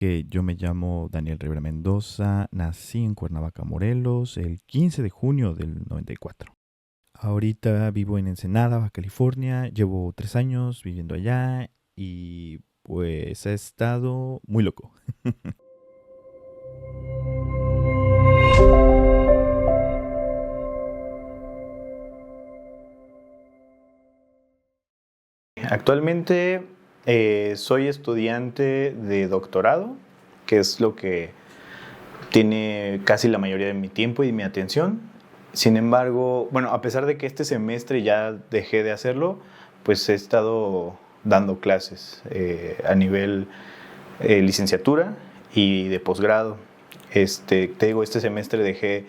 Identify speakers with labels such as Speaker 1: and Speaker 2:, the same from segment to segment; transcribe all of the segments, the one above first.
Speaker 1: Que yo me llamo Daniel Rivera Mendoza, nací en Cuernavaca, Morelos, el 15 de junio del 94. Ahorita vivo en Ensenada, Baja California, llevo 3 años viviendo allá y pues ha estado muy loco.
Speaker 2: Actualmente soy estudiante de doctorado, que es lo que tiene casi la mayoría de mi tiempo y mi atención. Sin embargo, bueno, a pesar de que este semestre ya dejé de hacerlo, pues he estado dando clases a nivel licenciatura y de posgrado. Te digo, este semestre dejé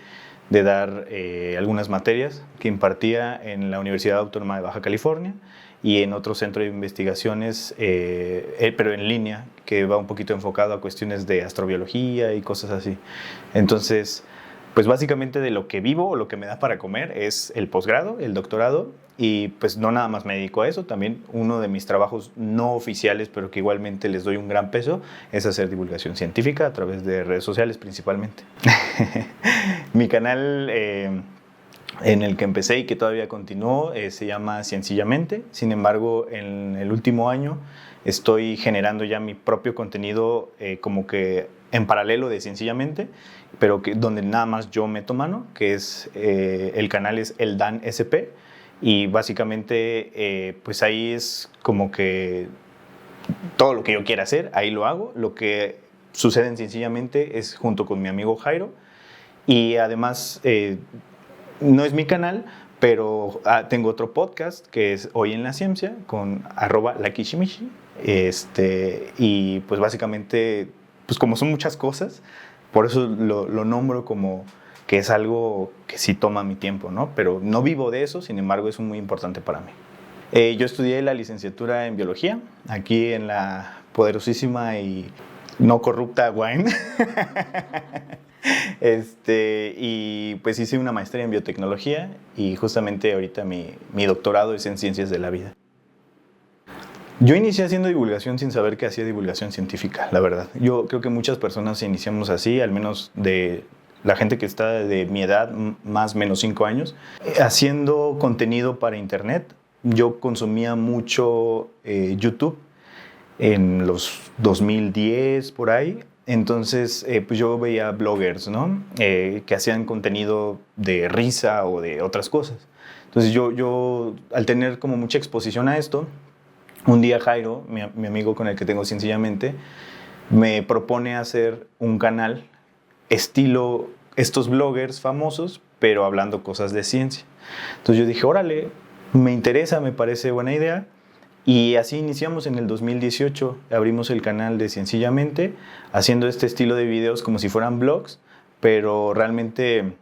Speaker 2: de dar algunas materias que impartía en la Universidad Autónoma de Baja California y en otro centro de investigaciones, pero en línea, que va un poquito enfocado a cuestiones de astrobiología y cosas así. Entonces, pues básicamente de lo que vivo o lo que me da para comer es el posgrado, el doctorado, y pues no nada más me dedico a eso, también uno de mis trabajos no oficiales, pero que igualmente les doy un gran peso, es hacer divulgación científica a través de redes sociales principalmente. Mi canal en el que empecé y que todavía continúo se llama Sencillamente. Sin embargo, en el último año estoy generando ya mi propio contenido como que en paralelo de Sencillamente, pero donde nada más yo meto mano, que es el canal es El Dan SP, y básicamente pues ahí es como que todo lo que yo quiera hacer, ahí lo hago. Lo que sucede en Sencillamente es junto con mi amigo Jairo, y además no es mi canal, pero tengo otro podcast que es Hoy en la Ciencia con @lakishimishi. Y pues básicamente, pues como son muchas cosas, por eso lo nombro como que es algo que sí toma mi tiempo, ¿no? Pero no vivo de eso, sin embargo es muy importante para mí. Yo estudié la licenciatura en biología aquí en la poderosísima y no corrupta UAM. Y pues hice una maestría en biotecnología y justamente ahorita mi doctorado es en ciencias de la vida. Yo inicié haciendo divulgación sin saber que hacía divulgación científica, la verdad. Yo creo que muchas personas iniciamos así, al menos de la gente que está de mi edad, más o menos 5 años, haciendo contenido para internet. Yo consumía mucho YouTube en los 2010 por ahí. Entonces, pues yo veía bloggers, ¿no? Que hacían contenido de risa o de otras cosas. Entonces yo, al tener como mucha exposición a esto, un día Jairo, mi amigo con el que tengo Sencillamente, me propone hacer un canal estilo estos bloggers famosos, pero hablando cosas de ciencia. Entonces yo dije, órale, me interesa, me parece buena idea. Y así iniciamos en el 2018, abrimos el canal de Sencillamente, haciendo este estilo de videos como si fueran blogs, pero realmente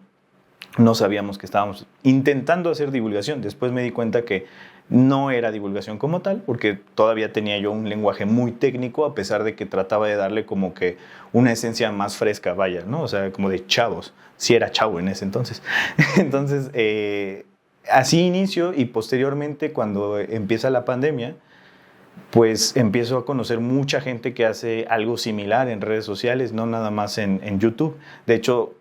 Speaker 2: no sabíamos que estábamos intentando hacer divulgación. Después me di cuenta que no era divulgación como tal, porque todavía tenía yo un lenguaje muy técnico, a pesar de que trataba de darle como que una esencia más fresca, vaya, ¿no? O sea, como de chavos. Sí era chavo en ese entonces. Entonces, así inicio, y posteriormente cuando empieza la pandemia, pues empiezo a conocer mucha gente que hace algo similar en redes sociales, no nada más en YouTube. De hecho,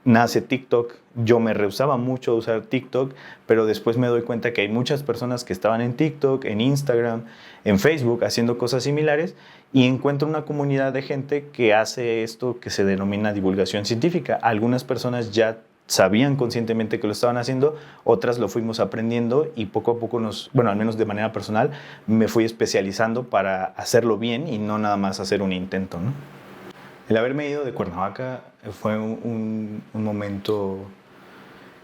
Speaker 2: nace TikTok. Yo me rehusaba mucho a usar TikTok, pero después me doy cuenta que hay muchas personas que estaban en TikTok, en Instagram, en Facebook, haciendo cosas similares, y encuentro una comunidad de gente que hace esto que se denomina divulgación científica. Algunas personas ya sabían conscientemente que lo estaban haciendo, otras lo fuimos aprendiendo y poco a poco bueno, al menos de manera personal, me fui especializando para hacerlo bien y no nada más hacer un intento, ¿no? El haberme ido de Cuernavaca fue un momento,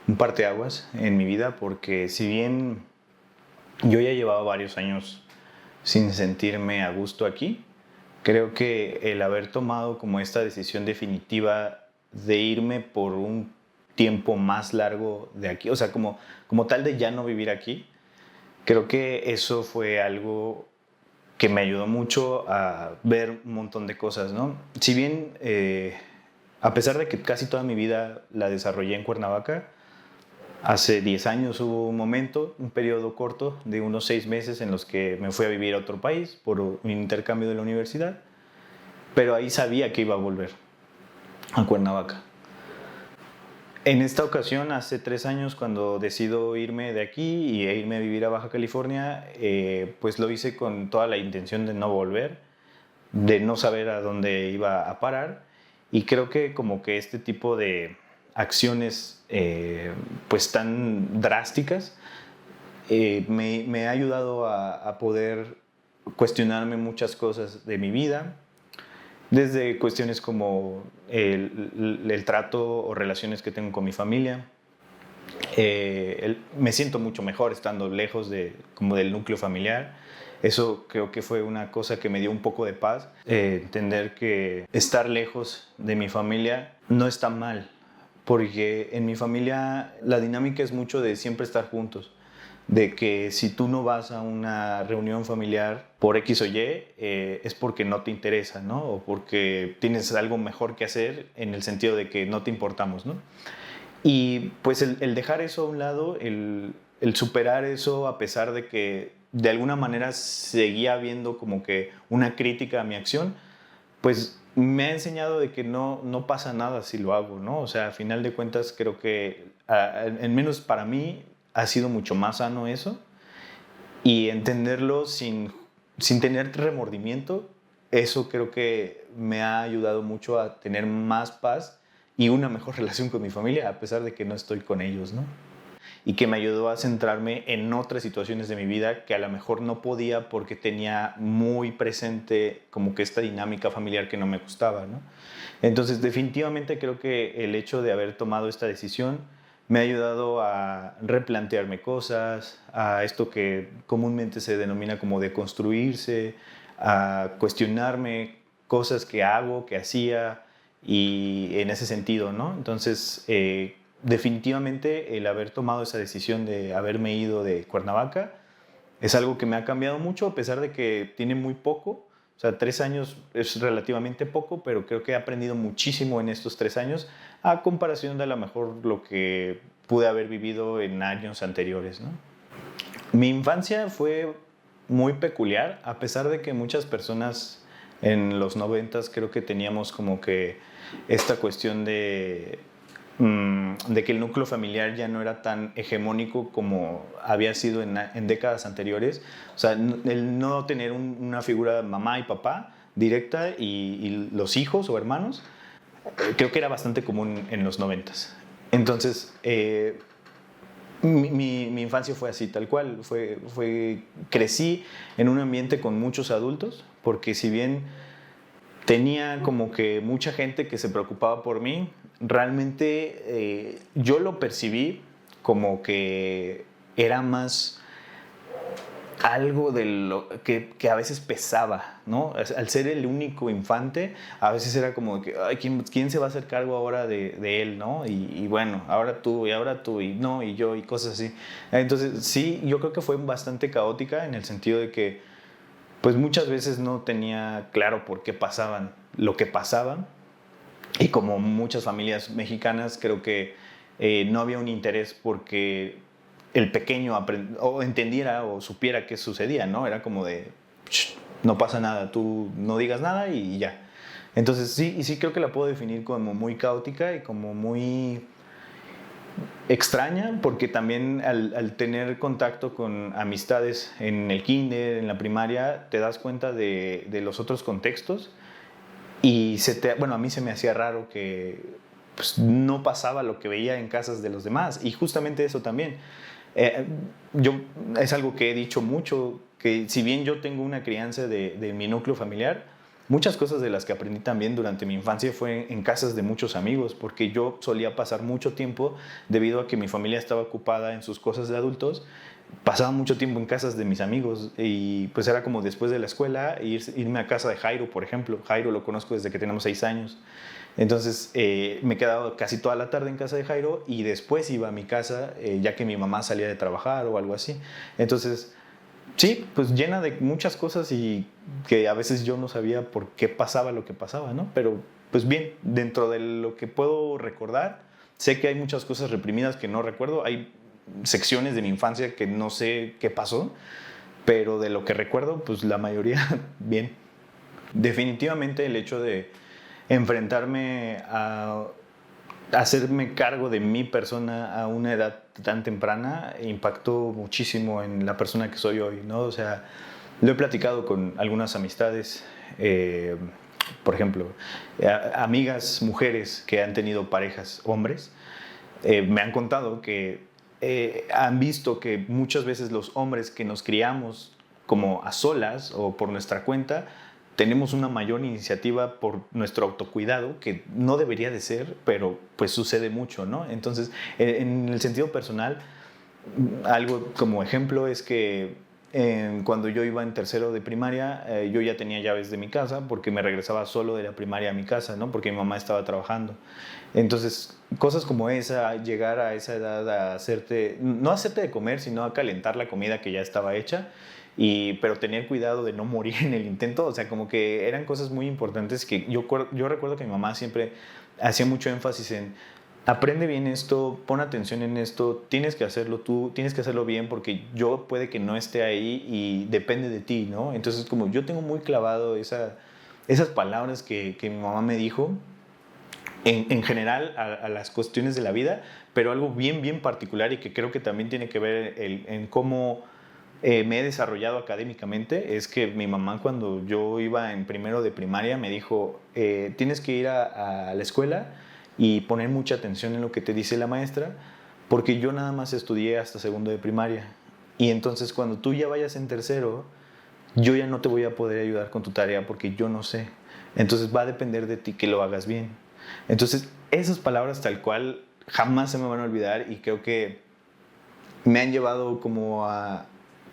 Speaker 2: un parteaguas en mi vida, porque si bien yo ya llevaba varios años sin sentirme a gusto aquí, creo que el haber tomado como esta decisión definitiva de irme por un tiempo más largo de aquí, o sea, como tal de ya no vivir aquí, creo que eso fue algo que me ayudó mucho a ver un montón de cosas, ¿no? Si bien, a pesar de que casi toda mi vida la desarrollé en Cuernavaca, hace 10 años hubo un momento, un periodo corto de unos 6 meses en los que me fui a vivir a otro país por un intercambio de la universidad. pero ahí sabía que iba a volver a Cuernavaca. En esta ocasión, hace 3 años, cuando decido irme de aquí e irme a vivir a Baja California, pues lo hice con toda la intención de no volver, de no saber a dónde iba a parar, y creo que como que este tipo de acciones pues tan drásticas me ha ayudado a poder cuestionarme muchas cosas de mi vida, desde cuestiones como el trato o relaciones que tengo con mi familia. Me siento mucho mejor estando lejos como del núcleo familiar. Eso creo que fue una cosa que me dio un poco de paz. Entender que estar lejos de mi familia no está mal, porque en mi familia la dinámica es mucho de siempre estar juntos. De que si tú no vas a una reunión familiar por X o Y, es porque no te interesa, ¿no? O porque tienes algo mejor que hacer, en el sentido de que no te importamos, ¿no? Y pues el dejar eso a un lado, el superar eso, a pesar de que de alguna manera seguía habiendo como que una crítica a mi acción, pues me ha enseñado de que no pasa nada si lo hago, ¿no? O sea, a final de cuentas creo que, en menos para mí, ha sido mucho más sano eso, y entenderlo sin tener remordimiento. Eso creo que me ha ayudado mucho a tener más paz y una mejor relación con mi familia, a pesar de que no estoy con ellos, ¿no? Y que me ayudó a centrarme en otras situaciones de mi vida que a lo mejor no podía, porque tenía muy presente como que esta dinámica familiar que no me gustaba, ¿no? Entonces, definitivamente creo que el hecho de haber tomado esta decisión me ha ayudado a replantearme cosas, a esto que comúnmente se denomina como deconstruirse, a cuestionarme cosas que hago, que hacía, y en ese sentido, ¿no? Entonces, definitivamente el haber tomado esa decisión de haberme ido de Cuernavaca es algo que me ha cambiado mucho, a pesar de que tiene muy poco. O sea, 3 años es relativamente poco, pero creo que he aprendido muchísimo en estos 3 años, a comparación de a lo mejor lo que pude haber vivido en años anteriores, ¿no? Mi infancia fue muy peculiar, a pesar de que muchas personas en los 90s creo que teníamos como que esta cuestión de que el núcleo familiar ya no era tan hegemónico como había sido en décadas anteriores. O sea, el no tener una figura mamá y papá directa y los hijos o hermanos, creo que era bastante común en los 90s. Entonces, mi infancia fue así, tal cual. Crecí en un ambiente con muchos adultos, porque si bien tenía como que mucha gente que se preocupaba por mí, realmente yo lo percibí como que era más algo de lo que a veces pesaba, ¿no? Al ser el único infante, a veces era como que, ay, ¿quién se va a hacer cargo ahora de él, ¿no? Y bueno, ahora tú, y no, y yo, y cosas así. Entonces, sí, yo creo que fue bastante caótica, en el sentido de que pues muchas veces no tenía claro por qué pasaban lo que pasaban, y como muchas familias mexicanas, creo que no había un interés porque el pequeño o entendiera o supiera qué sucedía, ¿no? Era como de, no pasa nada, tú no digas nada y ya. Entonces sí creo que la puedo definir como muy caótica y como muy extraña, porque también al tener contacto con amistades en el kinder, en la primaria, te das cuenta de los otros contextos, y bueno, a mí se me hacía raro que pues, no pasaba lo que veía en casas de los demás, y justamente eso también. Es algo que he dicho mucho, que si bien yo tengo una crianza de mi núcleo familiar, muchas cosas de las que aprendí también durante mi infancia fue en casas de muchos amigos, porque yo solía pasar mucho tiempo, debido a que mi familia estaba ocupada en sus cosas de adultos, pasaba mucho tiempo en casas de mis amigos, y pues era como después de la escuela irme a casa de Jairo, por ejemplo. Jairo lo conozco desde que tenemos 6 años. Entonces me quedaba casi toda la tarde en casa de Jairo, y después iba a mi casa ya que mi mamá salía de trabajar o algo así. Entonces sí, pues llena de muchas cosas, y que a veces yo no sabía por qué pasaba lo que pasaba, ¿no? Pero pues bien, dentro de lo que puedo recordar, sé que hay muchas cosas reprimidas que no recuerdo. Hay secciones de mi infancia que no sé qué pasó, pero de lo que recuerdo, pues la mayoría bien. Definitivamente el hecho de enfrentarme a hacerme cargo de mi persona a una edad tan temprana impactó muchísimo en la persona que soy hoy, ¿no? O sea, lo he platicado con algunas amistades, por ejemplo, amigas, mujeres que han tenido parejas, hombres, me han contado que han visto que muchas veces los hombres que nos criamos como a solas o por nuestra cuenta, tenemos una mayor iniciativa por nuestro autocuidado, que no debería de ser, pero pues sucede mucho, ¿no? Entonces, en el sentido personal, algo como ejemplo es que cuando yo iba en tercero de primaria, yo ya tenía llaves de mi casa porque me regresaba solo de la primaria a mi casa, ¿no? Porque mi mamá estaba trabajando. Entonces, cosas como esa, llegar a esa edad a hacerte, no hacerte de comer, sino a calentar la comida que ya estaba hecha, pero tener cuidado de no morir en el intento, o sea, como que eran cosas muy importantes que yo recuerdo que mi mamá siempre hacía mucho énfasis en: aprende bien esto, pon atención en esto, tienes que hacerlo tú, tienes que hacerlo bien porque yo puede que no esté ahí y depende de ti, ¿no? Entonces, como yo tengo muy clavado esas palabras que mi mamá me dijo, en general a las cuestiones de la vida, pero algo bien, bien particular y que creo que también tiene que ver en cómo me he desarrollado académicamente, es que mi mamá, cuando yo iba en primero de primaria, me dijo: tienes que ir a la escuela y poner mucha atención en lo que te dice la maestra, porque yo nada más estudié hasta segundo de primaria, y entonces cuando tú ya vayas en tercero, yo ya no te voy a poder ayudar con tu tarea porque yo no sé, entonces va a depender de ti que lo hagas bien. Entonces, esas palabras tal cual jamás se me van a olvidar, y creo que me han llevado como a,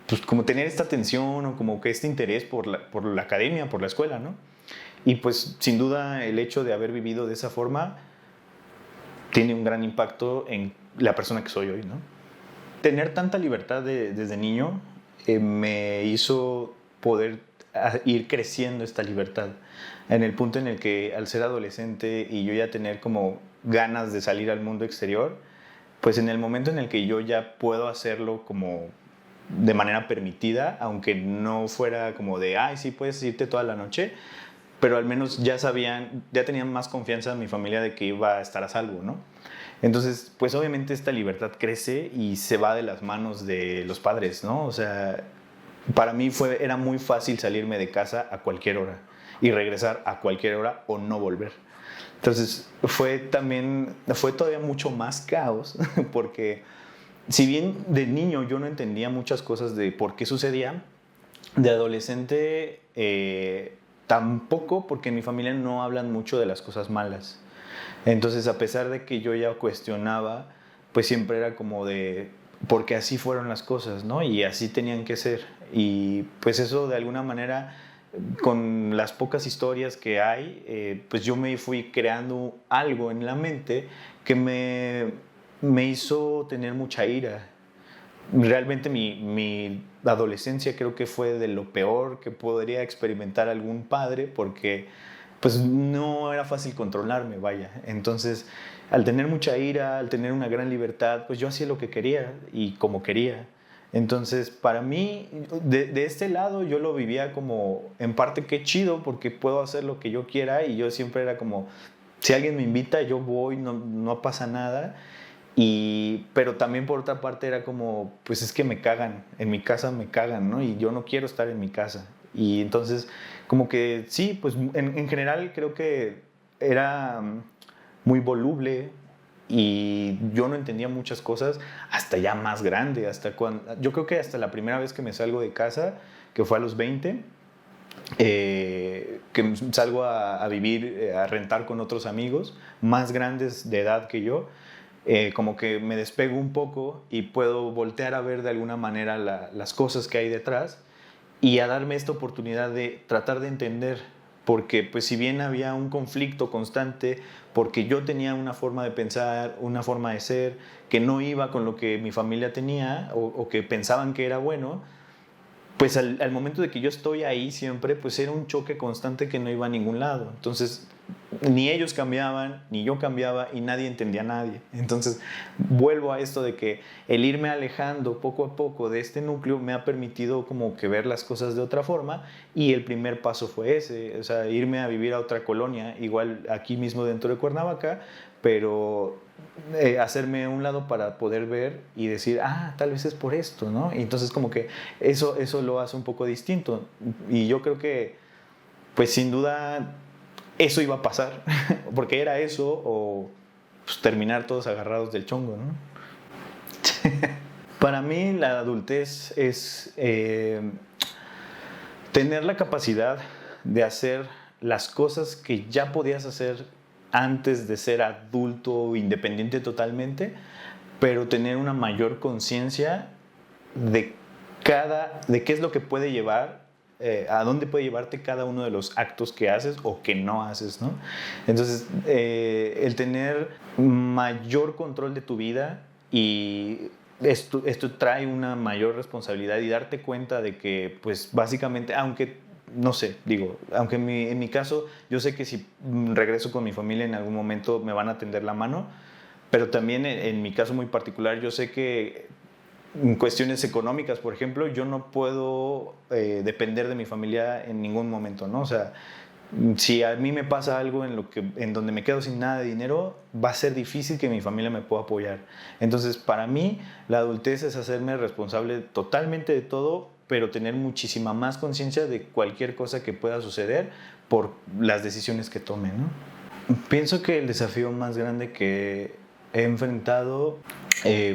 Speaker 2: pues, como tener esta atención o como que este interés por la academia, por la escuela, ¿no? Y pues sin duda el hecho de haber vivido de esa forma tiene un gran impacto en la persona que soy hoy, ¿no? Tener tanta libertad desde niño me hizo poder ir creciendo esta libertad. En el punto en el que, al ser adolescente y yo ya tener como ganas de salir al mundo exterior, pues en el momento en el que yo ya puedo hacerlo como de manera permitida, aunque no fuera como de: ay, sí, puedes irte toda la noche, pero al menos ya sabían, ya tenían más confianza en mi familia de que iba a estar a salvo, ¿no? Entonces, pues obviamente esta libertad crece y se va de las manos de los padres, ¿no? O sea, para mí era muy fácil salirme de casa a cualquier hora y regresar a cualquier hora o no volver. Entonces, fue todavía mucho más caos, porque si bien de niño yo no entendía muchas cosas de por qué sucedía, de adolescente tampoco, porque en mi familia no hablan mucho de las cosas malas. Entonces, a pesar de que yo ya cuestionaba, pues siempre era como de: porque así fueron las cosas, ¿no? Y así tenían que ser. Y pues eso, de alguna manera, con las pocas historias que hay, pues yo me fui creando algo en la mente que me hizo tener mucha ira. Realmente mi adolescencia creo que fue de lo peor que podría experimentar algún padre, porque pues no era fácil controlarme, vaya. Entonces, al tener mucha ira, al tener una gran libertad, pues yo hacía lo que quería y como quería. Entonces, para mí, de este lado, yo lo vivía como, en parte, qué chido, porque puedo hacer lo que yo quiera, y yo siempre era como: si alguien me invita, yo voy, no pasa nada. Pero también, por otra parte, era como: pues es que me cagan, en mi casa me cagan, ¿no? Y yo no quiero estar en mi casa. Y entonces, como que sí, pues en general creo que era muy voluble, y yo no entendía muchas cosas hasta ya más grande, yo creo que hasta la primera vez que me salgo de casa, que fue a los 20, que salgo a vivir, a rentar con otros amigos más grandes de edad que yo. Como que me despego un poco y puedo voltear a ver de alguna manera las cosas que hay detrás, y a darme esta oportunidad de tratar de entender, porque pues si bien había un conflicto constante, porque yo tenía una forma de pensar, una forma de ser que no iba con lo que mi familia tenía, o que pensaban que era bueno, pues al momento de que yo estoy ahí siempre, pues era un choque constante que no iba a ningún lado. Entonces, ni ellos cambiaban, ni yo cambiaba y nadie entendía a nadie. Entonces vuelvo a esto de que el irme alejando poco a poco de este núcleo me ha permitido como que ver las cosas de otra forma, y el primer paso fue ese, o sea, irme a vivir a otra colonia, igual aquí mismo dentro de Cuernavaca, pero hacerme a un lado para poder ver y decir, tal vez es por esto, ¿no? Y entonces como que eso lo hace un poco distinto, y yo creo que pues sin duda eso iba a pasar, porque era eso o pues, terminar todos agarrados del chongo, ¿no? Para mí la adultez es tener la capacidad de hacer las cosas que ya podías hacer antes de ser adulto independiente totalmente, pero tener una mayor conciencia de qué es lo que puede llevar, a dónde puede llevarte cada uno de los actos que haces o que no haces, ¿no? Entonces, el tener mayor control de tu vida, y esto trae una mayor responsabilidad, y darte cuenta de que, pues, básicamente, aunque no sé, digo, aunque en mi caso, yo sé que si regreso con mi familia en algún momento me van a tender la mano, pero también en mi caso muy particular, yo sé que en cuestiones económicas, por ejemplo, yo no puedo depender de mi familia en ningún momento, ¿no? O sea, si a mí me pasa algo en donde me quedo sin nada de dinero, va a ser difícil que mi familia me pueda apoyar. Entonces, para mí, la adultez es hacerme responsable totalmente de todo, pero tener muchísima más conciencia de cualquier cosa que pueda suceder por las decisiones que tome, ¿no? Pienso que el desafío más grande que he enfrentado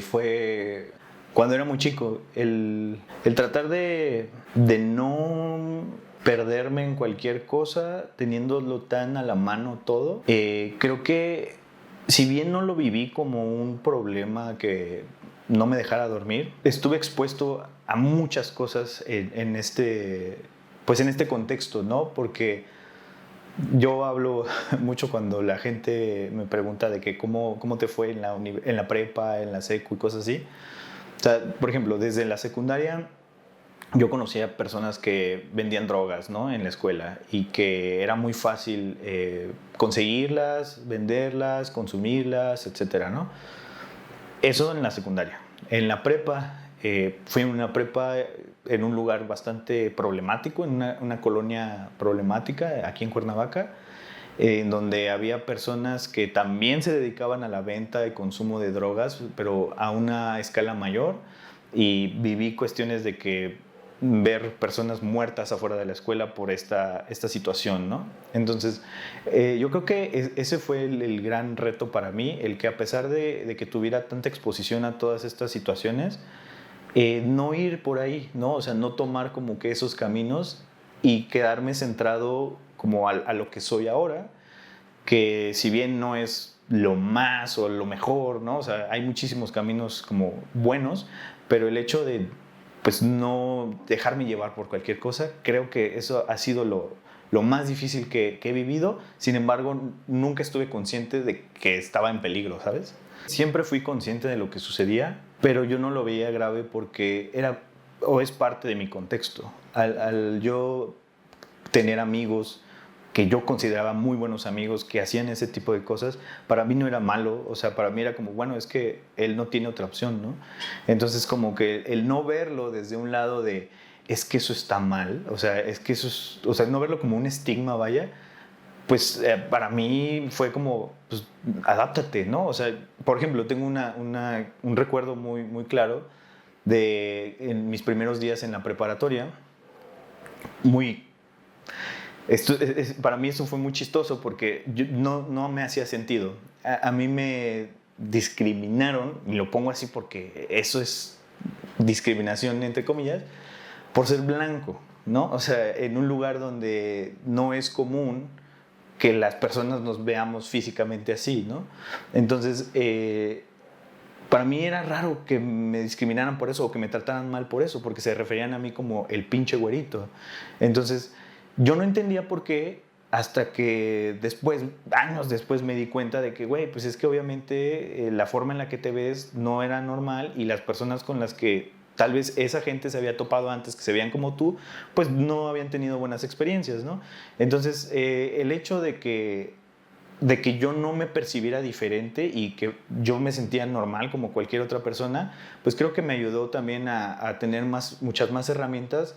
Speaker 2: fue cuando era muy chico, el tratar de no perderme en cualquier cosa, teniéndolo tan a la mano todo. Creo que si bien no lo viví como un problema que no me dejara dormir, estuve expuesto a muchas cosas en este contexto, ¿no? Porque yo hablo mucho cuando la gente me pregunta de que cómo te fue en la prepa, en la secu y cosas así. O sea, por ejemplo, desde la secundaria yo conocía personas que vendían drogas, ¿no? En la escuela, y que era muy fácil conseguirlas, venderlas, consumirlas, etcétera, ¿no? Eso en la secundaria. En la prepa, fui en una prepa en un lugar bastante problemático, en una colonia problemática aquí en Cuernavaca, en donde había personas que también se dedicaban a la venta y consumo de drogas, pero a una escala mayor, y viví cuestiones de que ver personas muertas afuera de la escuela por esta situación, ¿no? Entonces, yo creo que ese fue el gran reto para mí, el que a pesar de que tuviera tanta exposición a todas estas situaciones, no ir por ahí, ¿no? O sea, no tomar como que esos caminos y quedarme centrado como a lo que soy ahora, que si bien no es lo más o lo mejor, ¿no? O sea, hay muchísimos caminos como buenos, pero el hecho de pues no dejarme llevar por cualquier cosa, creo que eso ha sido lo más difícil que he vivido. Sin embargo, nunca estuve consciente de que estaba en peligro, ¿sabes? Siempre fui consciente de lo que sucedía, pero yo no lo veía grave porque era o es parte de mi contexto. Al yo tener amigos que yo consideraba muy buenos amigos que hacían ese tipo de cosas, para mí no era malo, o sea, para mí era como, bueno, es que él no tiene otra opción, ¿no? Entonces, como que el no verlo desde un lado de, es que eso está mal, o sea, es que eso es, o sea, no verlo como un estigma, vaya, pues para mí fue como, pues, adáptate, ¿no? O sea, por ejemplo, tengo un recuerdo muy, muy claro de en mis primeros días en la preparatoria, para mí eso fue muy chistoso porque no me hacía sentido. A mí me discriminaron, y lo pongo así porque eso es discriminación entre comillas, por ser blanco, ¿no? O sea, en un lugar donde no es común que las personas nos veamos físicamente así, ¿no? Entonces, para mí era raro que me discriminaran por eso o que me trataran mal por eso, porque se referían a mí como el pinche güerito. Entonces, yo no entendía por qué, hasta que después, años después, me di cuenta de que, güey, pues es que obviamente la forma en la que te ves no era normal, y las personas con las que tal vez esa gente se había topado antes, que se veían como tú, pues no habían tenido buenas experiencias, ¿no? Entonces, el hecho de que de que yo no me percibiera diferente y que yo me sentía normal como cualquier otra persona, pues creo que me ayudó también a tener muchas más herramientas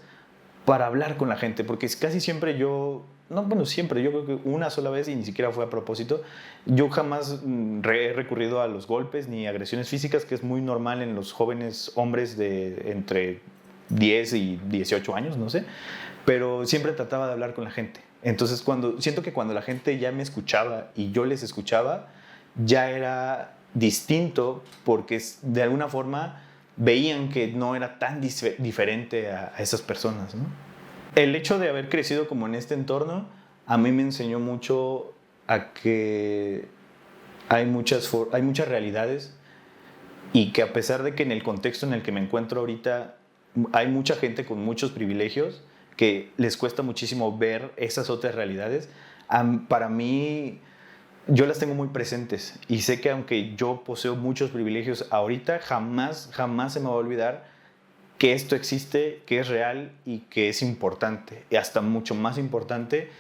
Speaker 2: para hablar con la gente, porque casi siempre yo, no, bueno, siempre, yo creo que una sola vez, y ni siquiera fue a propósito, yo jamás he recurrido a los golpes ni agresiones físicas, que es muy normal en los jóvenes hombres de entre 10 y 18 años, no sé, pero siempre trataba de hablar con la gente. Entonces, siento que cuando la gente ya me escuchaba y yo les escuchaba, ya era distinto, porque de alguna forma veían que no era tan diferente a esas personas, ¿no? El hecho de haber crecido como en este entorno a mí me enseñó mucho a que hay muchas realidades, y que a pesar de que en el contexto en el que me encuentro ahorita hay mucha gente con muchos privilegios que les cuesta muchísimo ver esas otras realidades, para mí yo las tengo muy presentes, y sé que aunque yo poseo muchos privilegios ahorita, jamás se me va a olvidar que esto existe, que es real y que es importante, y hasta mucho más importante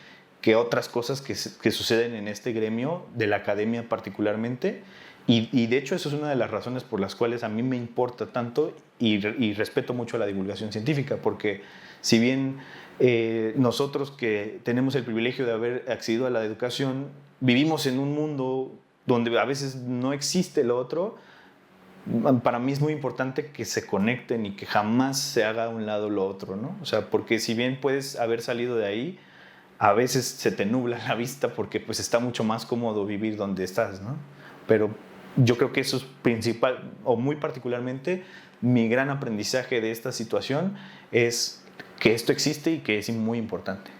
Speaker 2: que otras cosas que suceden en este gremio de la academia particularmente. Y de hecho eso es una de las razones por las cuales a mí me importa tanto y respeto mucho la divulgación científica, porque si bien nosotros que tenemos el privilegio de haber accedido a la educación vivimos en un mundo donde a veces no existe lo otro, para mí es muy importante que se conecten y que jamás se haga a un lado lo otro, ¿no? O sea, porque si bien puedes haber salido de ahí, a veces se te nubla la vista porque pues está mucho más cómodo vivir donde estás, ¿no? Pero yo creo que eso es principal, o muy particularmente, mi gran aprendizaje de esta situación es que esto existe y que es muy importante.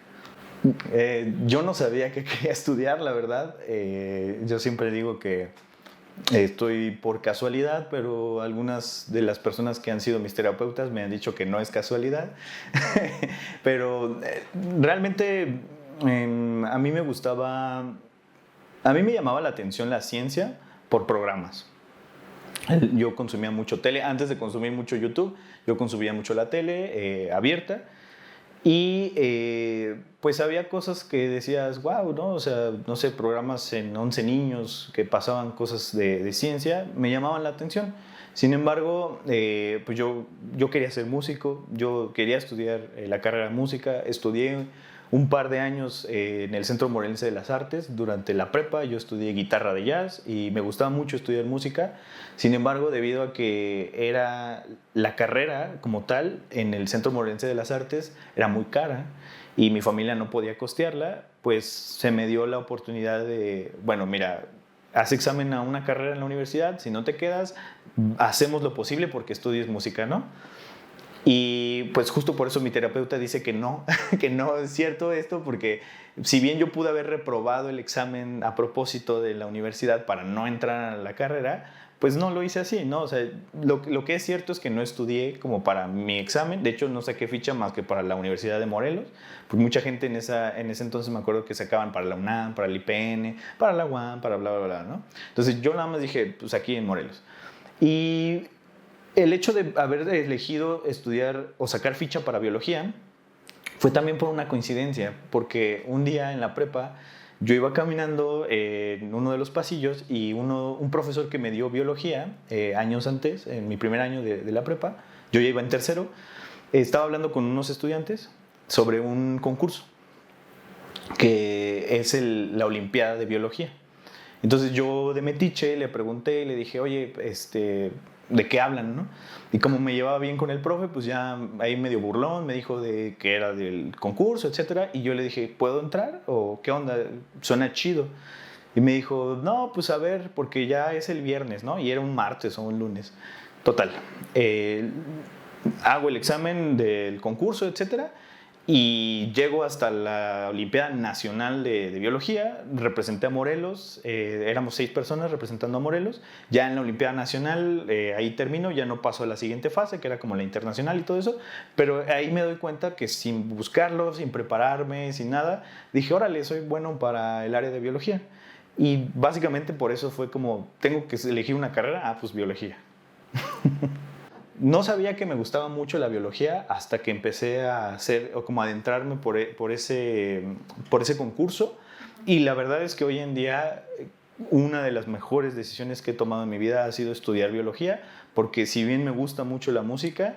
Speaker 2: Yo no sabía que quería estudiar, la verdad. Yo siempre digo que estoy por casualidad, pero algunas de las personas que han sido mis terapeutas me han dicho que no es casualidad. Pero realmente a mí me llamaba la atención la ciencia por programas. Yo consumía mucho tele, antes de consumir mucho YouTube, yo consumía mucho la tele abierta. Y pues había cosas que decías, wow, ¿no? O sea, no sé, programas en 11 niños que pasaban cosas de ciencia, me llamaban la atención. Sin embargo, pues yo quería ser músico, yo quería estudiar la carrera de música, estudié un par de años en el Centro Morelense de las Artes. Durante la prepa yo estudié guitarra de jazz y me gustaba mucho estudiar música. Sin embargo, debido a que era la carrera como tal en el Centro Morelense de las Artes era muy cara y mi familia no podía costearla, pues se me dio la oportunidad de, bueno, mira, haz examen a una carrera en la universidad, si no te quedas, hacemos lo posible porque estudies música, ¿no? Y pues justo por eso mi terapeuta dice que no es cierto esto, porque si bien yo pude haber reprobado el examen a propósito de la universidad para no entrar a la carrera, pues no lo hice así, ¿no? O sea, lo que es cierto es que no estudié como para mi examen. De hecho, no saqué ficha más que para la Universidad de Morelos, porque mucha gente en ese entonces me acuerdo que sacaban para la UNAM, para el IPN, para la UAM, para bla, bla, bla, ¿no? Entonces yo nada más dije, pues aquí en Morelos. Y el hecho de haber elegido estudiar o sacar ficha para biología fue también por una coincidencia, porque un día en la prepa yo iba caminando en uno de los pasillos y un profesor que me dio biología años antes, en mi primer año de la prepa, yo ya iba en tercero, estaba hablando con unos estudiantes sobre un concurso que es la Olimpiada de Biología. Entonces yo de metiche le pregunté, le dije, oye, ¿de qué hablan, no? Y como me llevaba bien con el profe, pues ya ahí medio burlón, me dijo de que era del concurso, etcétera, y yo le dije, ¿puedo entrar? ¿O qué onda? Suena chido. Y me dijo, no, pues a ver, porque ya es el viernes, ¿no? Y era un martes o un lunes. Total. Hago el examen del concurso, etcétera, y llego hasta la Olimpiada Nacional de Biología, representé a Morelos, éramos 6 personas representando a Morelos. Ya en la Olimpiada Nacional, ahí termino, ya no paso a la siguiente fase, que era como la internacional y todo eso, pero ahí me doy cuenta que sin buscarlo, sin prepararme, sin nada, dije, órale, soy bueno para el área de biología. Y básicamente por eso fue como, tengo que elegir una carrera, pues biología. No sabía que me gustaba mucho la biología hasta que empecé a hacer, o como adentrarme por ese concurso. Y la verdad es que hoy en día una de las mejores decisiones que he tomado en mi vida ha sido estudiar biología, porque si bien me gusta mucho la música,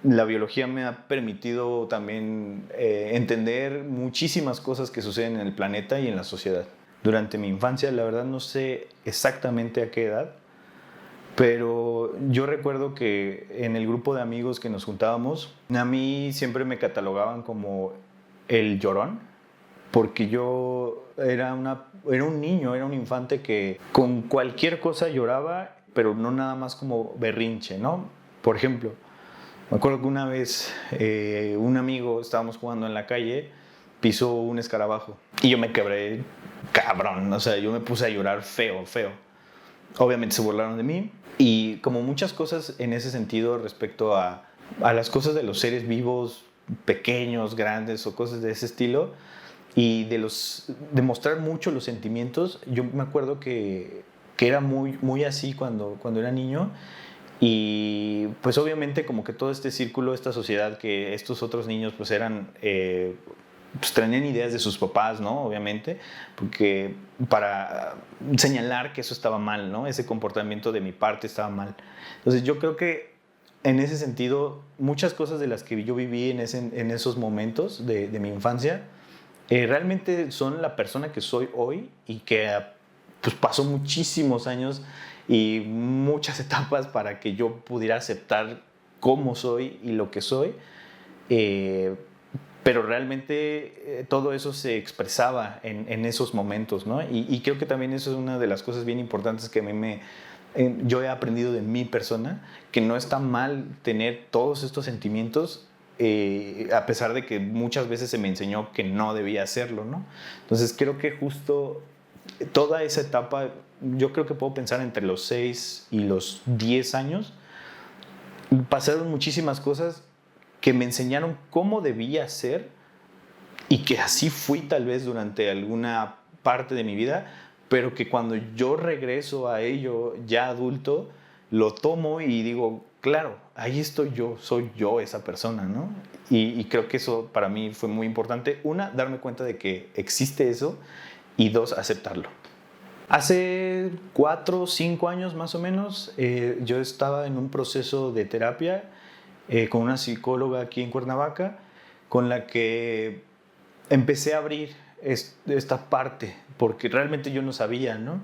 Speaker 2: la biología me ha permitido también entender muchísimas cosas que suceden en el planeta y en la sociedad. Durante mi infancia, la verdad no sé exactamente a qué edad, pero yo recuerdo que en el grupo de amigos que nos juntábamos, a mí siempre me catalogaban como el llorón, porque yo era un niño, era un infante que con cualquier cosa lloraba, pero no nada más como berrinche, ¿no? Por ejemplo, me acuerdo que una vez un amigo, estábamos jugando en la calle, pisó un escarabajo y yo me quebré cabrón, o sea, yo me puse a llorar feo, feo. Obviamente se burlaron de mí y como muchas cosas en ese sentido respecto a las cosas de los seres vivos, pequeños, grandes o cosas de ese estilo, y de mostrar mucho los sentimientos. Yo me acuerdo que era muy así cuando era niño, y pues obviamente como que todo este círculo, esta sociedad, que estos otros niños pues eran pues tenían ideas de sus papás, ¿no? Obviamente, porque para señalar que eso estaba mal, ¿no? Ese comportamiento de mi parte estaba mal. Entonces yo creo que en ese sentido muchas cosas de las que yo viví en esos momentos de mi infancia realmente son la persona que soy hoy, y que pues pasó muchísimos años y muchas etapas para que yo pudiera aceptar cómo soy y lo que soy. Eh, pero realmente todo eso se expresaba en esos momentos, ¿no? Y creo que también eso es una de las cosas bien importantes que a mí yo he aprendido de mi persona, que no está mal tener todos estos sentimientos, a pesar de que muchas veces se me enseñó que no debía hacerlo, ¿no? Entonces creo que justo toda esa etapa, yo creo que puedo pensar entre los 6 y los 10 años, pasaron muchísimas cosas que me enseñaron cómo debía ser, y que así fui tal vez durante alguna parte de mi vida, pero que cuando yo regreso a ello ya adulto, lo tomo y digo, claro, ahí estoy yo, soy yo esa persona, ¿no? Y creo que eso para mí fue muy importante. Una, darme cuenta de que existe eso, y dos, aceptarlo. Hace 4 o 5 años más o menos, yo estaba en un proceso de terapia con una psicóloga aquí en Cuernavaca, con la que empecé a abrir esta parte, porque realmente yo no sabía, ¿no?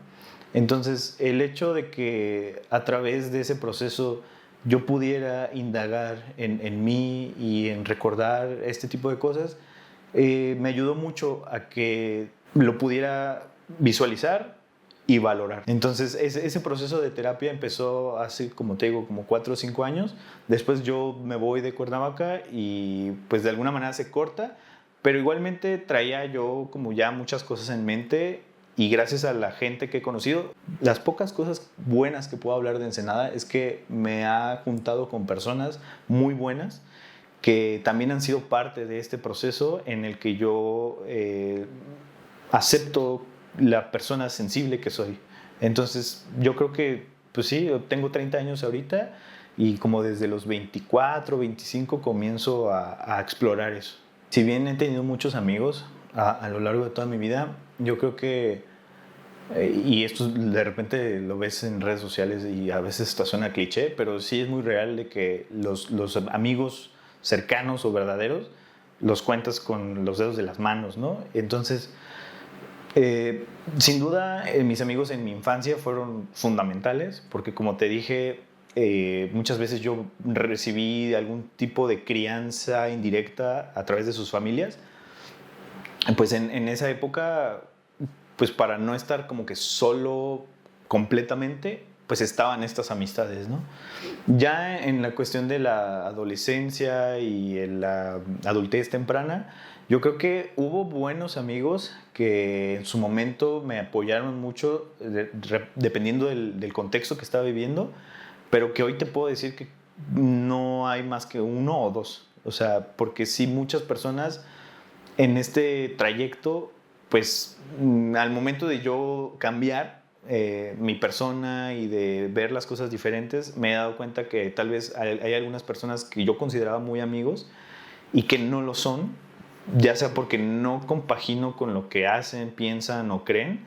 Speaker 2: Entonces, el hecho de que a través de ese proceso yo pudiera indagar en mí y en recordar este tipo de cosas, me ayudó mucho a que lo pudiera visualizar y valorar. Entonces, ese proceso de terapia empezó hace, como te digo, como 4 o 5 años. Después yo me voy de Cuernavaca y pues de alguna manera se corta, pero igualmente traía yo como ya muchas cosas en mente, y gracias a la gente que he conocido, las pocas cosas buenas que puedo hablar de Ensenada es que me ha juntado con personas muy buenas que también han sido parte de este proceso en el que yo acepto la persona sensible que soy. Entonces yo creo que, pues sí, tengo 30 años ahorita, y como desde los 24, 25 comienzo a explorar eso. Si bien he tenido muchos amigos a lo largo de toda mi vida, yo creo que, y esto de repente lo ves en redes sociales y a veces hasta suena cliché, pero sí es muy real de que los amigos cercanos o verdaderos los cuentas con los dedos de las manos, ¿no? Entonces, sin duda, mis amigos en mi infancia fueron fundamentales, porque como te dije, muchas veces yo recibí algún tipo de crianza indirecta a través de sus familias. Pues en esa época, pues para no estar como que solo completamente, pues estaban estas amistades, ¿no? Ya en la cuestión de la adolescencia y en la adultez temprana, yo creo que hubo buenos amigos que en su momento me apoyaron mucho, dependiendo del contexto que estaba viviendo, pero que hoy te puedo decir que no hay más que uno o dos. O sea, porque sí, muchas personas en este trayecto, pues al momento de yo cambiar mi persona y de ver las cosas diferentes, me he dado cuenta que tal vez hay algunas personas que yo consideraba muy amigos y que no lo son, ya sea porque no compagino con lo que hacen, piensan o creen,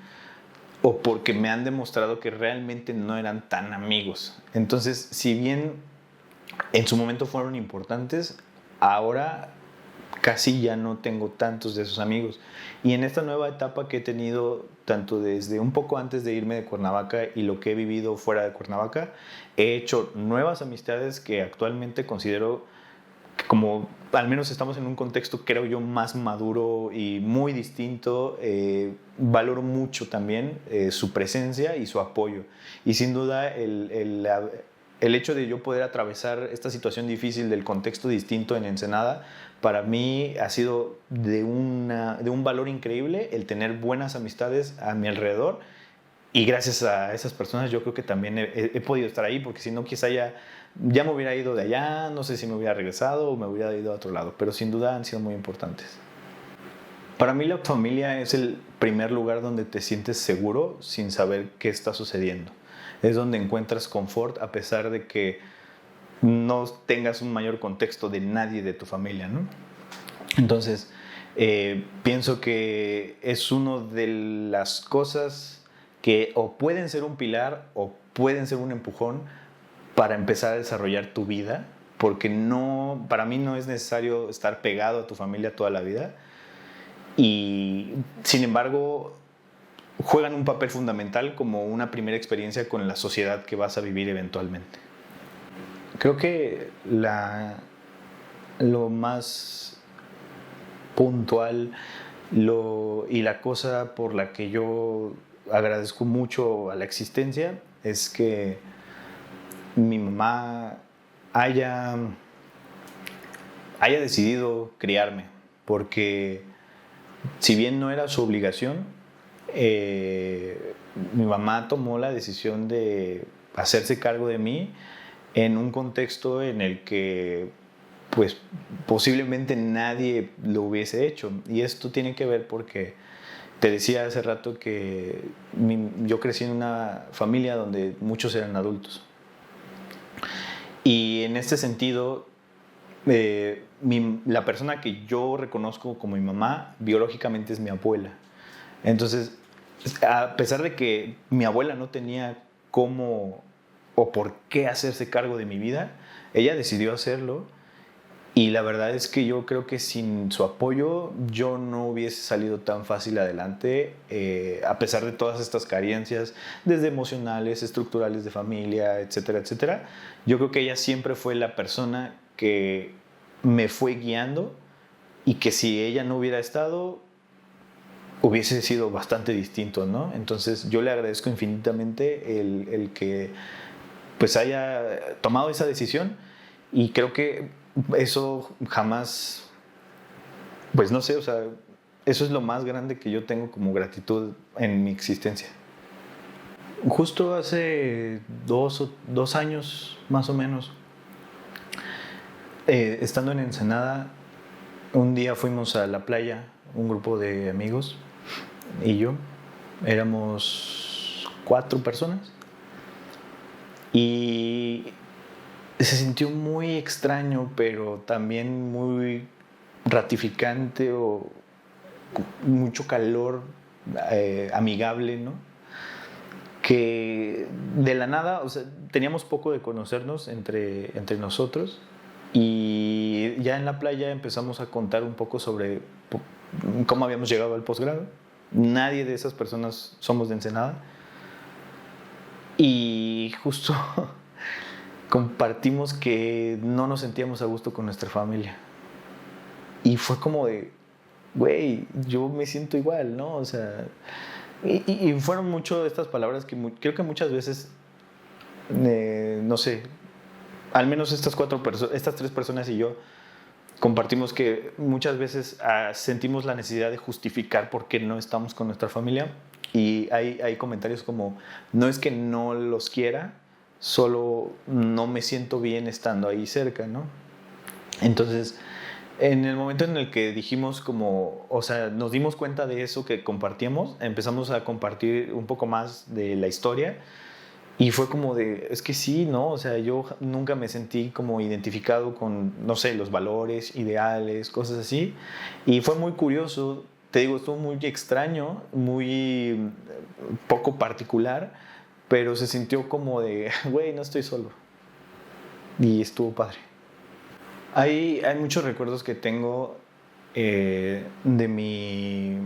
Speaker 2: o porque me han demostrado que realmente no eran tan amigos. Entonces, si bien en su momento fueron importantes, ahora casi ya no tengo tantos de esos amigos. Y en esta nueva etapa que he tenido, tanto desde un poco antes de irme de Cuernavaca y lo que he vivido fuera de Cuernavaca, he hecho nuevas amistades que actualmente considero que, como al menos estamos en un contexto, creo yo, más maduro y muy distinto. Valoro mucho también su presencia y su apoyo. Y sin duda el hecho de yo poder atravesar esta situación difícil del contexto distinto en Ensenada, para mí ha sido de un valor increíble el tener buenas amistades a mi alrededor, y gracias a esas personas yo creo que también he podido estar ahí, porque si no quizá ya me hubiera ido de allá, no sé si me hubiera regresado o me hubiera ido a otro lado, pero sin duda han sido muy importantes. Para mí la familia es el primer lugar donde te sientes seguro sin saber qué está sucediendo. Es donde encuentras confort a pesar de que no tengas un mayor contexto de nadie de tu familia, ¿no? Entonces, pienso que es una de las cosas que o pueden ser un pilar o pueden ser un empujón para empezar a desarrollar tu vida, porque para mí no es necesario estar pegado a tu familia toda la vida, y sin embargo juegan un papel fundamental como una primera experiencia con la sociedad que vas a vivir eventualmente. Creo que lo más puntual y la cosa por la que yo agradezco mucho a la existencia es que mi mamá haya decidido criarme, porque si bien no era su obligación, mi mamá tomó la decisión de hacerse cargo de mí en un contexto en el que pues posiblemente nadie lo hubiese hecho. Y esto tiene que ver porque te decía hace rato que yo crecí en una familia donde muchos eran adultos. Y en este sentido, la persona que yo reconozco como mi mamá biológicamente es mi abuela. Entonces, a pesar de que mi abuela no tenía cómo o por qué hacerse cargo de mi vida, ella decidió hacerlo, y la verdad es que yo creo que sin su apoyo yo no hubiese salido tan fácil adelante, a pesar de todas estas carencias, desde emocionales, estructurales de familia, etcétera, etcétera. Yo creo que ella siempre fue la persona que me fue guiando, y que si ella no hubiera estado, hubiese sido bastante distinto, ¿no? Entonces yo le agradezco infinitamente el que pues haya tomado esa decisión, y creo que eso jamás, pues no sé, o sea, eso es lo más grande que yo tengo como gratitud en mi existencia. Justo hace 2 años más o menos, estando en Ensenada, un día fuimos a la playa, un grupo de amigos y yo, éramos 4 personas, y se sintió muy extraño, pero también muy ratificante, o mucho calor amigable, ¿no? Que de la nada, o sea, teníamos poco de conocernos entre nosotros, y ya en la playa empezamos a contar un poco sobre cómo habíamos llegado al posgrado. Nadie de esas personas somos de Ensenada, y justo compartimos que no nos sentíamos a gusto con nuestra familia. Y fue como de, güey, yo me siento igual, ¿no? O sea, y fueron mucho estas palabras que creo que muchas veces, no sé, al menos estas 3 personas y yo compartimos que muchas veces sentimos la necesidad de justificar por qué no estamos con nuestra familia. Y hay comentarios como, no es que no los quiera, solo no me siento bien estando ahí cerca, ¿no? Entonces, en el momento en el que dijimos como, o sea, nos dimos cuenta de eso que compartíamos, empezamos a compartir un poco más de la historia, Y fue como de, es que sí, ¿no? O sea, yo nunca me sentí como identificado con, no sé, los valores, ideales, cosas así. Y fue muy curioso, te digo, estuvo muy extraño, muy poco particular, pero se sintió como de, güey, no estoy solo. Y estuvo padre. Hay muchos recuerdos que tengo de mi...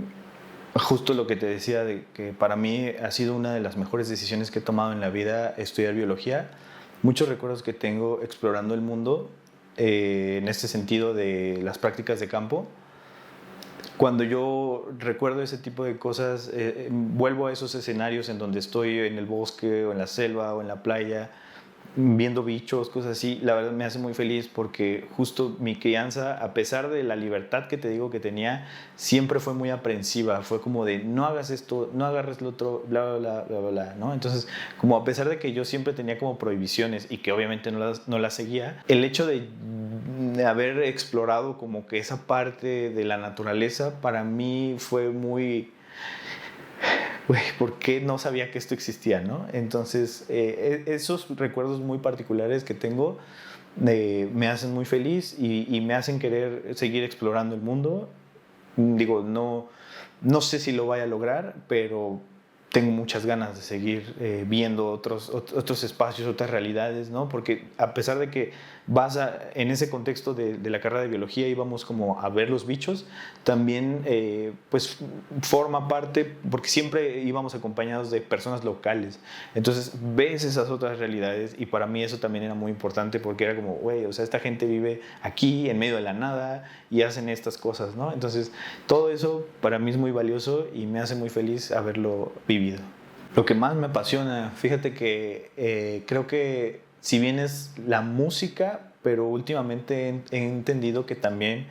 Speaker 2: Justo lo que te decía, de que para mí ha sido una de las mejores decisiones que he tomado en la vida estudiar biología. Muchos recuerdos que tengo explorando el mundo en este sentido de las prácticas de campo. Cuando yo recuerdo ese tipo de cosas, vuelvo a esos escenarios en donde estoy en el bosque o en la selva o en la playa viendo bichos, cosas así, la verdad me hace muy feliz porque justo mi crianza, a pesar de la libertad que te digo que tenía, siempre fue muy aprensiva, fue como de no hagas esto, no agarres lo otro, bla, bla, bla, bla, bla, ¿no? Entonces, como a pesar de que yo siempre tenía como prohibiciones y que obviamente no las seguía, el hecho de haber explorado como que esa parte de la naturaleza para mí fue muy güey, ¿por qué no sabía que esto existía, no? Entonces, esos recuerdos muy particulares que tengo me hacen muy feliz y me hacen querer seguir explorando el mundo. Digo, no sé si lo vaya a lograr, pero tengo muchas ganas de seguir viendo otros espacios, otras realidades, ¿no? Porque a pesar de que en ese contexto de la carrera de biología íbamos como a ver los bichos, también pues forma parte, porque siempre íbamos acompañados de personas locales, entonces ves esas otras realidades y para mí eso también era muy importante porque era como, güey, o sea, esta gente vive aquí en medio de la nada y hacen estas cosas, ¿no? Entonces todo eso para mí es muy valioso y me hace muy feliz haberlo vivido. Lo que más me apasiona, fíjate que creo que si bien es la música, pero últimamente he entendido que también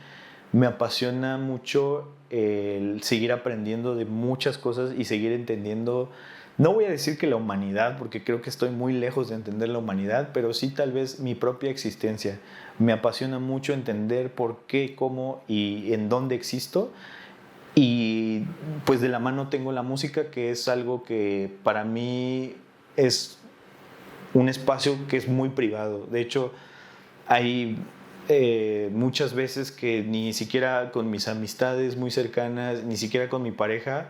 Speaker 2: me apasiona mucho el seguir aprendiendo de muchas cosas y seguir entendiendo, no voy a decir que la humanidad, porque creo que estoy muy lejos de entender la humanidad, pero sí tal vez mi propia existencia. Me apasiona mucho entender por qué, cómo y en dónde existo. Y pues de la mano tengo la música, que es algo que para mí es un espacio que es muy privado. De hecho, hay muchas veces que ni siquiera con mis amistades muy cercanas, ni siquiera con mi pareja,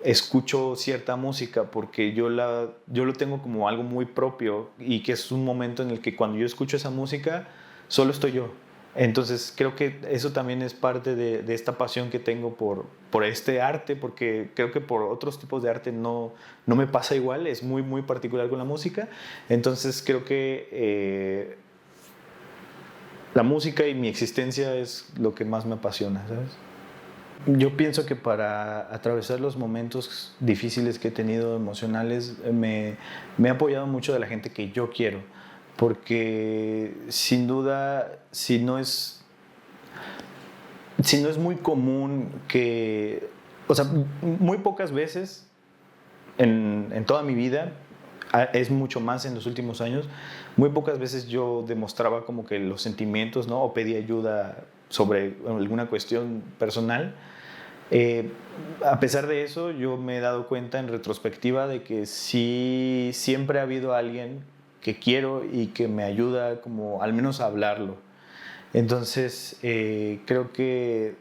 Speaker 2: escucho cierta música porque yo lo tengo como algo muy propio y que es un momento en el que cuando yo escucho esa música, solo estoy yo. Entonces creo que eso también es parte de esta pasión que tengo por este arte, porque creo que por otros tipos de arte no me pasa igual, es muy, muy particular con la música. Entonces creo que la música y mi existencia es lo que más me apasiona, ¿sabes? Yo pienso que para atravesar los momentos difíciles que he tenido emocionales, me he apoyado mucho de la gente que yo quiero, porque sin duda, si no es muy común que, o sea, muy pocas veces en toda mi vida, es mucho más en los últimos años, muy pocas veces yo demostraba como que los sentimientos, ¿no? O pedía ayuda sobre alguna cuestión personal. Eh, a pesar de eso, yo me he dado cuenta en retrospectiva de que sí, siempre ha habido alguien que quiero y que me ayuda como al menos a hablarlo. Entonces, creo que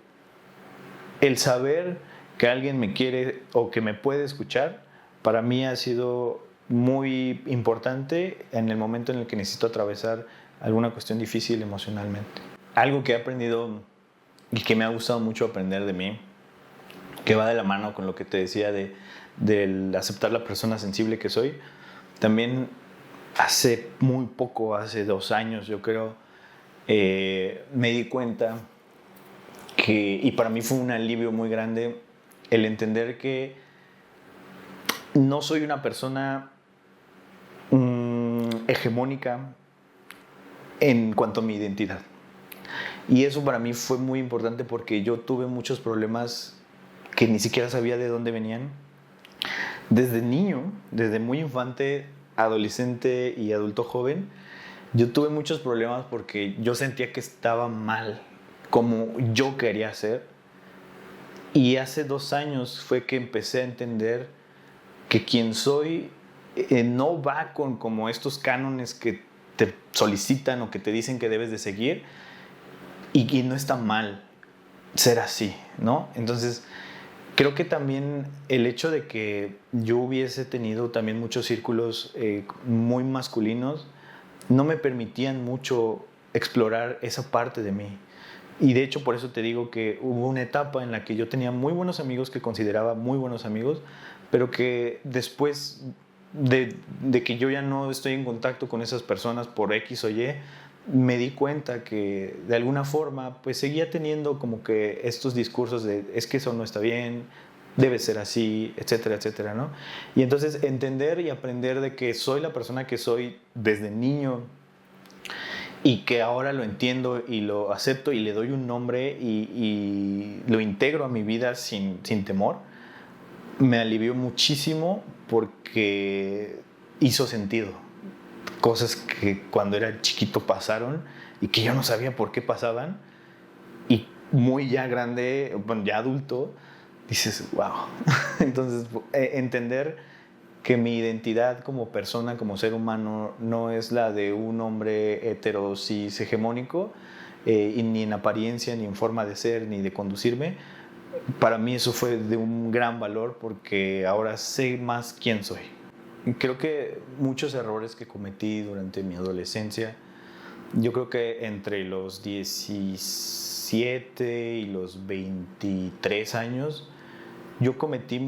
Speaker 2: el saber que alguien me quiere o que me puede escuchar, para mí ha sido muy importante en el momento en el que necesito atravesar alguna cuestión difícil emocionalmente. Algo que he aprendido y que me ha gustado mucho aprender de mí, que va de la mano con lo que te decía del aceptar la persona sensible que soy, también hace muy poco, hace 2 años yo creo, me di cuenta y para mí fue un alivio muy grande el entender que no soy una persona hegemónica en cuanto a mi identidad. Y eso para mí fue muy importante porque yo tuve muchos problemas que ni siquiera sabía de dónde venían. Desde niño, desde muy infante, adolescente y adulto joven, yo tuve muchos problemas porque yo sentía que estaba mal como yo quería ser. Y hace 2 años fue que empecé a entender que quien soy no va con como estos cánones que te solicitan o que te dicen que debes de seguir, y no está mal ser así, ¿no? Entonces, creo que también el hecho de que yo hubiese tenido también muchos círculos muy masculinos no me permitían mucho explorar esa parte de mí. Y de hecho por eso te digo que hubo una etapa en la que yo tenía muy buenos amigos que consideraba muy buenos amigos, pero que después de que yo ya no estoy en contacto con esas personas por X o Y, me di cuenta que de alguna forma pues seguía teniendo como que estos discursos de es que eso no está bien, debe ser así, etcétera, etcétera, ¿no? Y entonces entender y aprender de que soy la persona que soy desde niño y que ahora lo entiendo y lo acepto y le doy un nombre y lo integro a mi vida sin temor, me alivió muchísimo porque hizo sentido. Cosas que cuando era chiquito pasaron y que yo no sabía por qué pasaban, y muy ya grande, bueno, ya adulto, dices, wow. Entonces, entender que mi identidad como persona, como ser humano, no es la de un hombre hetero cis hegemónico, y ni en apariencia, ni en forma de ser, ni de conducirme. Para mí eso fue de un gran valor porque ahora sé más quién soy. Creo que muchos errores que cometí durante mi adolescencia, yo creo que entre los 17 y los 23 años, yo cometí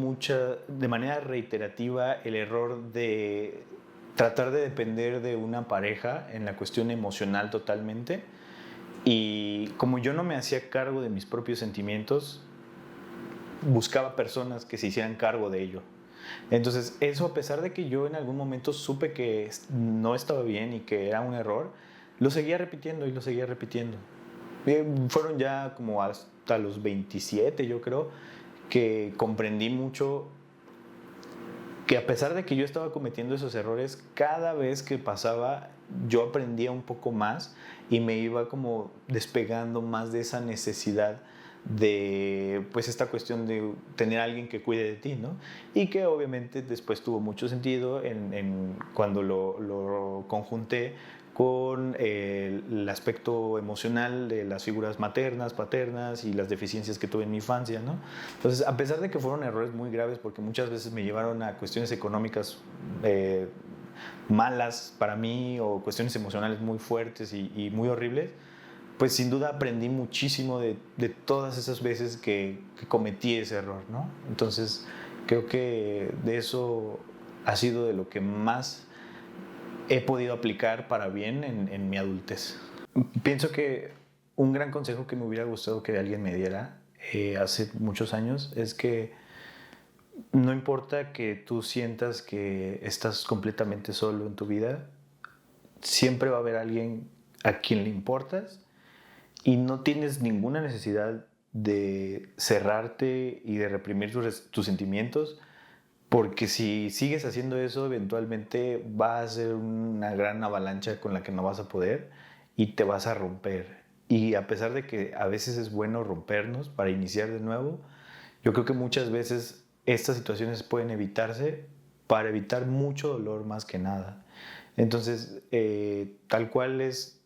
Speaker 2: de manera reiterativa el error de tratar de depender de una pareja en la cuestión emocional totalmente. Y como yo no me hacía cargo de mis propios sentimientos, buscaba personas que se hicieran cargo de ello. Entonces, eso, a pesar de que yo en algún momento supe que no estaba bien y que era un error, lo seguía repitiendo y lo seguía repitiendo. Fueron ya como hasta los 27, yo creo, que comprendí mucho que a pesar de que yo estaba cometiendo esos errores, cada vez que pasaba yo aprendía un poco más y me iba como despegando más de esa necesidad de pues esta cuestión de tener a alguien que cuide de ti, ¿no? Y que obviamente después tuvo mucho sentido cuando lo conjunté con el aspecto emocional de las figuras maternas, paternas y las deficiencias que tuve en mi infancia, ¿no? Entonces, a pesar de que fueron errores muy graves, porque muchas veces me llevaron a cuestiones económicas malas para mí o cuestiones emocionales muy fuertes y muy horribles, pues sin duda aprendí muchísimo de todas esas veces que cometí ese error, ¿no? Entonces, creo que de eso ha sido de lo que más he podido aplicar para bien en mi adultez. Pienso que un gran consejo que me hubiera gustado que alguien me diera hace muchos años es que no importa que tú sientas que estás completamente solo en tu vida, siempre va a haber alguien a quien le importas y no tienes ninguna necesidad de cerrarte y de reprimir tus sentimientos, porque si sigues haciendo eso, eventualmente va a ser una gran avalancha con la que no vas a poder y te vas a romper. Y a pesar de que a veces es bueno rompernos para iniciar de nuevo, yo creo que muchas veces estas situaciones pueden evitarse para evitar mucho dolor más que nada. Entonces, tal cual es,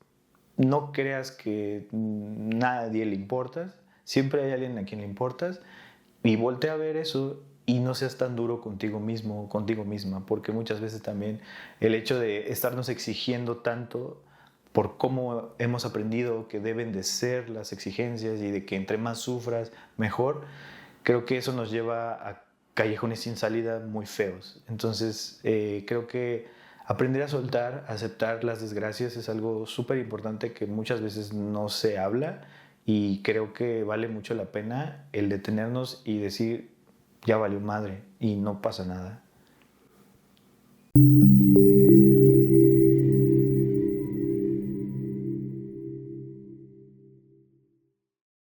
Speaker 2: no creas que nadie le importas, siempre hay alguien a quien le importas, y voltea a ver eso y no seas tan duro contigo mismo o contigo misma, porque muchas veces también el hecho de estarnos exigiendo tanto por cómo hemos aprendido que deben de ser las exigencias y de que entre más sufras, mejor, creo que eso nos lleva a callejones sin salida muy feos. Entonces, creo que aprender a soltar, a aceptar las desgracias es algo súper importante que muchas veces no se habla, y creo que vale mucho la pena el detenernos y decir, ya valió madre y no pasa nada.